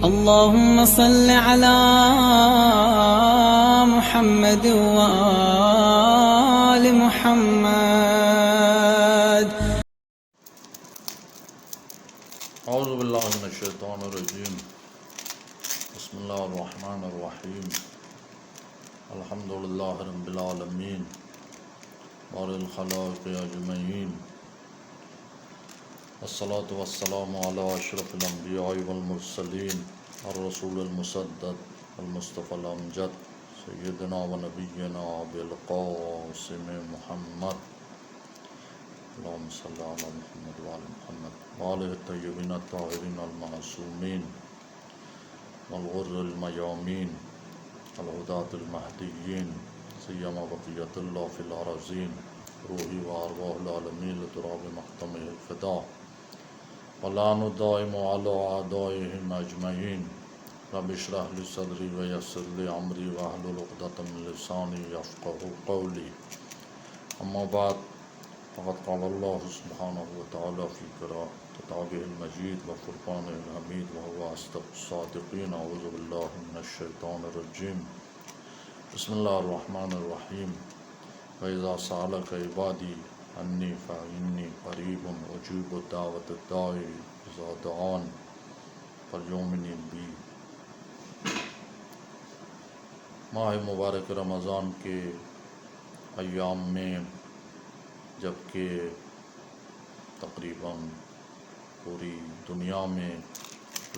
اللهم صل على محمد وآل محمد. اعوذ باللہ من الشیطان الرجیم. بسم اللہ الرحمن الرحیم. الحمد للہ رب العالمین بار الخلائق اجمعین. الصلاة والسلام علی اشرف الانبیاء والمرسلین الرسول المسدد المصطفى الامجد سیدنا و نبینا ابی القاسم محمد. اللہم صلی علی محمد وآل محمد وآلہ الطیبین الطاہرین المعصومین والغر المیامین الہداۃ المہدیین سیما بقیۃ اللہ فی الارضین روحی و ارواح العالمین لتراب محتمہ الفدا ولعن الدائم علی اعدائہم اجمعین. رب اشرح لی صدری ویسر لی امری واحلل عقدۃ من لسانی یفقہوا قولی. اما بعد فقد قال اللہ سبحانہ وتعالی فی کتابہ المجید و فرقانہ الحمید وهو اصدق الصادقین. اعوذ باللہ من الشیطان الرجیم. بسم اللہ الرحمن الرحیم. وَإِذَا سَأَلَكَ عِبَادِي عَنِّي فَإِنِّي قَرِيبٌ أُجِيبُ دَعْوَةَ الدَّاعِ إِذَا دَعَانِ فَلْيُؤْمِنُوا بِي. ماہ مبارک رمضان کے ایام میں جبکہ تقریباً پوری دنیا میں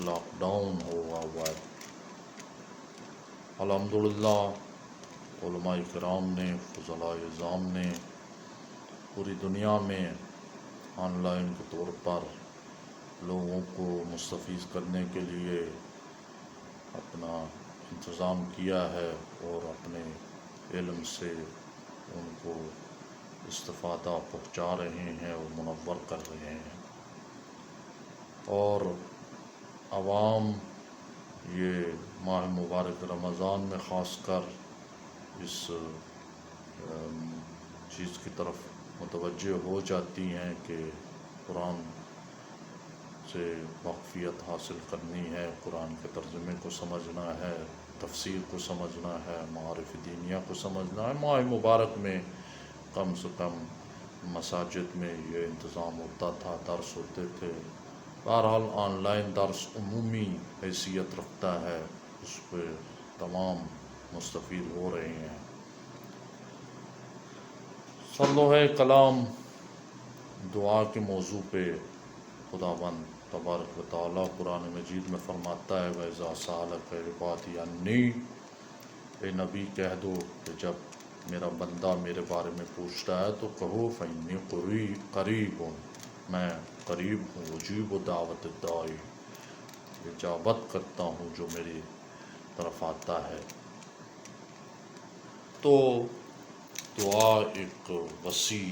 لاک ڈاؤن ہوا ہے، الحمدللہ علماء کرام نے، فضلاء اعظام نے پوری دنیا میں آن لائن کے طور پر لوگوں کو مستفیض کرنے کے لیے اپنا انتظام کیا ہے اور اپنے علم سے ان کو استفادہ پہنچا رہے ہیں اور منور کر رہے ہیں. اور عوام یہ ماہ مبارک رمضان میں خاص کر اس چیز کی طرف متوجہ ہو جاتی ہیں کہ قرآن سے واقفیت حاصل کرنی ہے، قرآن کے ترجمے کو سمجھنا ہے، تفسیر کو سمجھنا ہے، معارف دینیہ کو سمجھنا ہے. ماہ مبارک میں کم سے کم مساجد میں یہ انتظام ہوتا تھا، درس ہوتے تھے. بہرحال آن لائن درس عمومی حیثیت رکھتا ہے، اس پہ تمام مستفید ہو رہے ہیں. سرلوح کلام دعا کے موضوع پہ خداوند تبارک و تعالیٰ قرآن مجید میں فرماتا ہے وَإِذَا سَأَلَكَ عِبَادِي عَنِّي. اے نبی کہہ دو کہ جب میرا بندہ میرے بارے میں پوچھتا ہے تو کہو فَإِنِّي قریب، میں قریب ہوں، اجیب دعوت الداعی، اجابت کرتا ہوں جو میری طرف آتا ہے. تو دعا ایک وسیع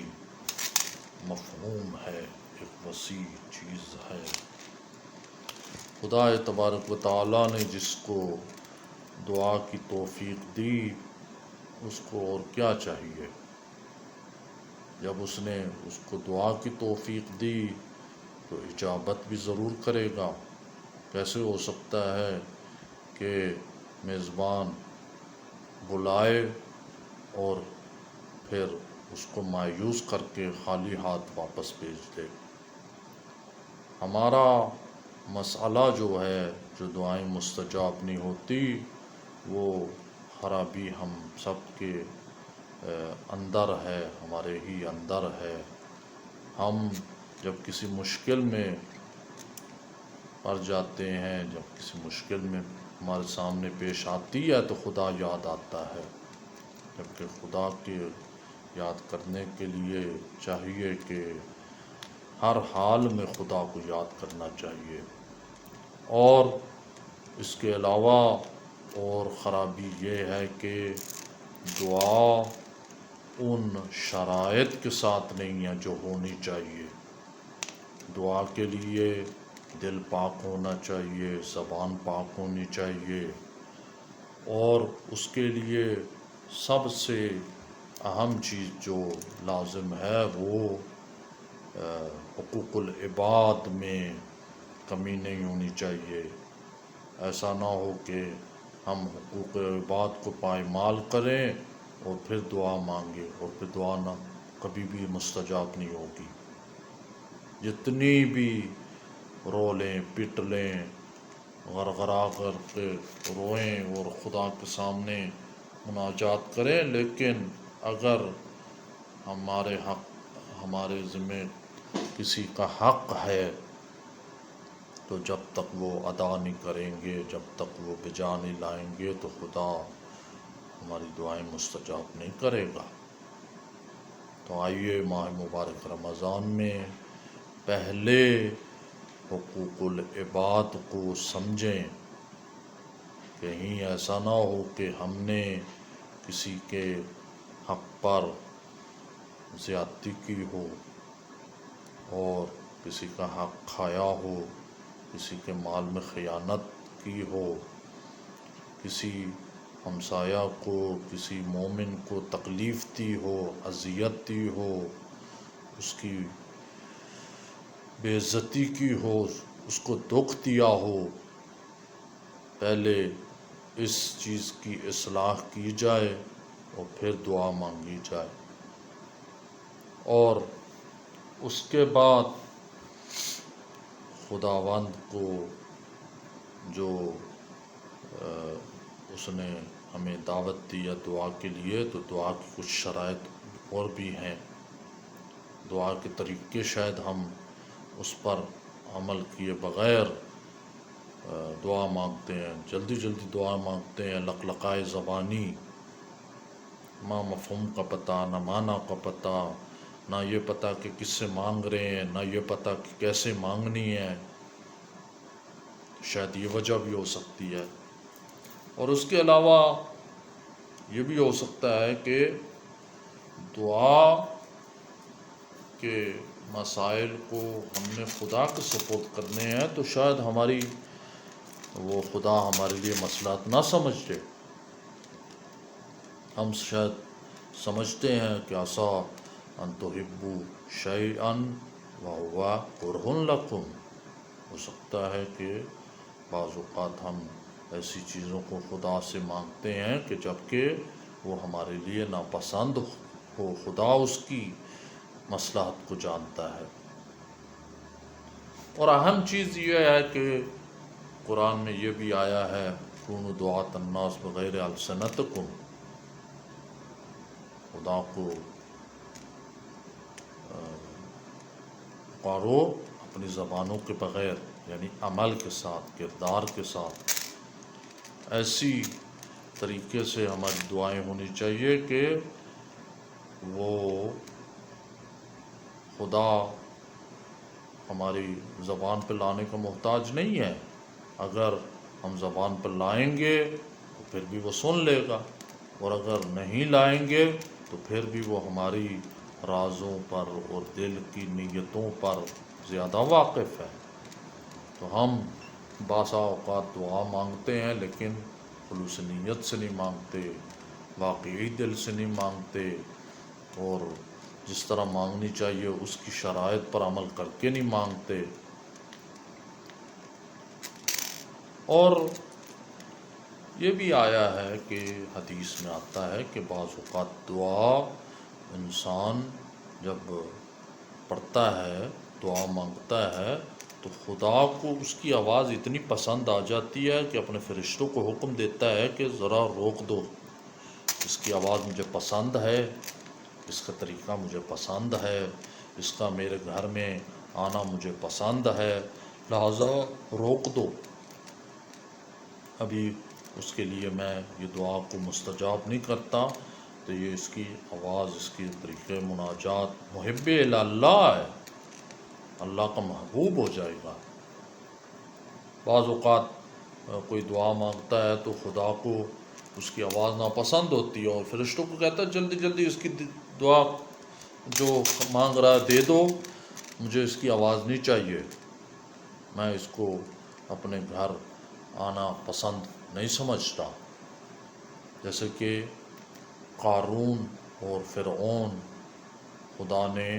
مفہوم ہے، ایک وسیع چیز ہے. خدا تبارک و تعالیٰ نے جس کو دعا کی توفیق دی اس کو اور کیا چاہیے. جب اس نے اس کو دعا کی توفیق دی تو اجابت بھی ضرور کرے گا. کیسے ہو سکتا ہے کہ میزبان بلائے اور پھر اس کو مایوس کر کے خالی ہاتھ واپس بھیج دے. ہمارا مسئلہ جو ہے، جو دعائیں مستجاب نہیں ہوتی، وہ خرابی ہم سب کے اندر ہے، ہمارے ہی اندر ہے. ہم جب کسی مشکل میں پڑ جاتے ہیں، جب کسی مشکل میں ہمارے سامنے پیش آتی ہے تو خدا یاد آتا ہے. جبکہ خدا کے یاد کرنے کے لیے چاہیے کہ ہر حال میں خدا کو یاد کرنا چاہیے. اور اس کے علاوہ اور خرابی یہ ہے کہ دعا ان شرائط کے ساتھ نہیں ہے جو ہونی چاہیے. دعا کے لیے دل پاک ہونا چاہیے، زبان پاک ہونی چاہیے، اور اس کے لیے سب سے اہم چیز جو لازم ہے وہ حقوق العباد میں کمی نہیں ہونی چاہیے. ایسا نہ ہو کہ ہم حقوق عباد کو پائمال کریں اور پھر دعا مانگے اور پھر دعا نہ کبھی بھی مستجاب نہیں ہوگی۔ جتنی بھی رو لیں پٹ لیں غرغرا کر کے روئیں اور خدا کے سامنے مناجات کریں، لیکن اگر ہمارے ذمے کسی کا حق ہے تو جب تک وہ ادا نہیں کریں گے، جب تک وہ بجا نہیں لائیں گے تو خدا ہماری دعائیں مستجاب نہیں کرے گا۔ تو آئیے ماہ مبارک رمضان میں پہلے حقوق العباد کو سمجھیں، کہیں ایسا نہ ہو کہ ہم نے کسی کے حق پر زیادتی کی ہو اور کسی کا حق کھایا ہو، کسی کے مال میں خیانت کی ہو، کسی ہمسایہ کو، کسی مومن کو تکلیف دی ہو، اذیت دی ہو، اس کی بے عزتی کی ہو، اس کو دکھ دیا ہو۔ پہلے اس چیز کی اصلاح کی جائے اور پھر دعا مانگی جائے، اور اس کے بعد خداوند کو جو اس نے ہمیں دعوت دی ہے دعا کے لیے، تو دعا کی کچھ شرائط اور بھی ہیں۔ دعا کے طریقے شاید ہم اس پر عمل کیے بغیر دعا مانگتے ہیں، جلدی جلدی دعا مانگتے ہیں، لقلقائے زبانی، نہ مفہوم کا پتہ، نہ معنی کا پتہ، نہ یہ پتہ کہ کس سے مانگ رہے ہیں، نہ یہ پتہ کہ کیسے مانگنی ہے۔ شاید یہ وجہ بھی ہو سکتی ہے، اور اس کے علاوہ یہ بھی ہو سکتا ہے کہ دعا کے مسائل کو ہم نے خدا کے سپرد کرنے ہیں، تو شاید وہ خدا ہمارے لیے مسئلات نہ سمجھے۔ ہم شاید سمجھتے ہیں کہ عسیٰ ان تحبوا شیئا وہو کرہ لکم، ہو سکتا ہے کہ بعض اوقات ہم ایسی چیزوں کو خدا سے مانگتے ہیں کہ جبکہ وہ ہمارے لیے ناپسند ہو، خدا اس کی مصلحت کو جانتا ہے۔ اور اہم چیز یہ ہے کہ قرآن میں یہ بھی آیا ہے کونوا دعاة الناس بغیر السنتکم، خدا کو پکارو اپنی زبانوں کے بغیر، یعنی عمل کے ساتھ، کردار کے ساتھ۔ ایسی طریقے سے ہماری دعائیں ہونی چاہیے کہ وہ خدا ہماری زبان پہ لانے کا محتاج نہیں ہے۔ اگر ہم زبان پر لائیں گے تو پھر بھی وہ سن لے گا، اور اگر نہیں لائیں گے تو پھر بھی وہ ہماری رازوں پر اور دل کی نیتوں پر زیادہ واقف ہے۔ تو ہم بعض اوقات دعا مانگتے ہیں لیکن خلوص نیت سے نہیں مانگتے، واقعی دل سے نہیں مانگتے، اور جس طرح مانگنی چاہیے اس کی شرائط پر عمل کر کے نہیں مانگتے۔ اور یہ بھی آیا ہے کہ حدیث میں آتا ہے کہ بعض اوقات دعا انسان جب پڑھتا ہے، دعا مانگتا ہے، تو خدا کو اس کی آواز اتنی پسند آ جاتی ہے کہ اپنے فرشتوں کو حکم دیتا ہے کہ ذرا روک دو، اس کی آواز مجھے پسند ہے، اس کا طریقہ مجھے پسند ہے، اس کا میرے گھر میں آنا مجھے پسند ہے، لہذا روک دو، ابھی اس کے لیے میں یہ دعا کو مستجاب نہیں کرتا۔ تو یہ اس کی آواز، اس کی طریقے مناجات محب اللہ ہے، اللہ کا محبوب ہو جائے گا۔ بعض اوقات کوئی دعا مانگتا ہے تو خدا کو اس کی آواز ناپسند ہوتی ہے، اور فرشتوں کو کہتا ہے جلدی جلدی اس کی دعا جو مانگ رہا ہے دے دو، مجھے اس کی آواز نہیں چاہیے، میں اس کو اپنے گھر آنا پسند نہیں سمجھتا۔ جیسے کہ قارون اور فرعون، خدا نے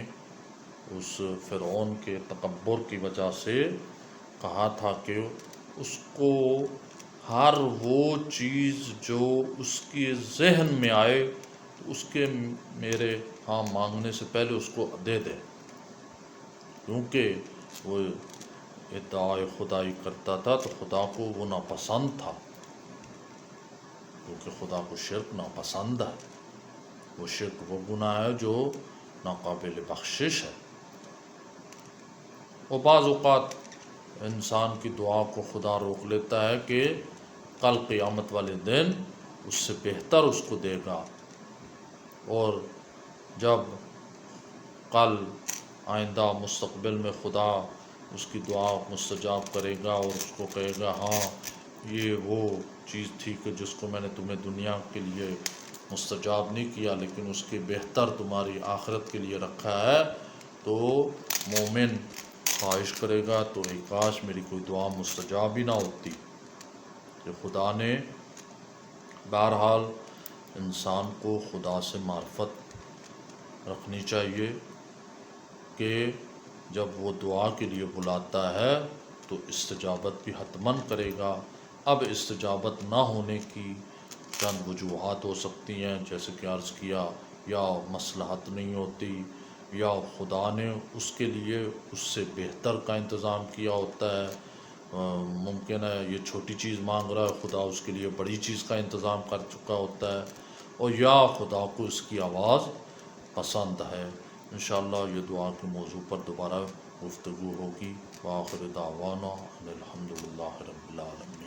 اس فرعون کے تکبر کی وجہ سے کہا تھا کہ اس کو ہر وہ چیز جو اس کے ذہن میں آئے اس کے میرے ہاں مانگنے سے پہلے اس کو دے دے، کیونکہ وہ ادعائے خدائی کرتا تھا تو خدا کو وہ ناپسند تھا، کیونکہ خدا کو شرک ناپسند ہے۔ وہ شرک وہ گناہ ہے جو ناقابل بخشش ہے، اور بعض اوقات انسان کی دعا کو خدا روک لیتا ہے کہ کل قیامت والے دن اس سے بہتر اس کو دے گا، اور جب کل آئندہ مستقبل میں خدا اس کی دعا مستجاب کرے گا اور اس کو کہے گا ہاں یہ وہ چیز تھی کہ جس کو میں نے تمہیں دنیا کے لیے مستجاب نہیں کیا لیکن اس کے بہتر تمہاری آخرت کے لیے رکھا ہے، تو مومن خواہش کرے گا تو کاش میری کوئی دعا مستجاب ہی نہ ہوتی۔ کہ خدا نے بہرحال انسان کو خدا سے معرفت رکھنی چاہیے کہ جب وہ دعا کے لیے بلاتا ہے تو استجابت بھی حتماً کرے گا۔ اب استجابت نہ ہونے کی چند وجوہات ہو سکتی ہیں، جیسے کہ عرض کیا، یا مصلحت نہیں ہوتی، یا خدا نے اس کے لیے اس سے بہتر کا انتظام کیا ہوتا ہے۔ ممکن ہے یہ چھوٹی چیز مانگ رہا ہے، خدا اس کے لیے بڑی چیز کا انتظام کر چکا ہوتا ہے، اور یا خدا کو اس کی آواز پسند ہے۔ انشاءاللہ یہ دعا کے موضوع پر دوبارہ گفتگو ہوگی۔ وآخر دعوانا ان الحمدللہ رب العالمین۔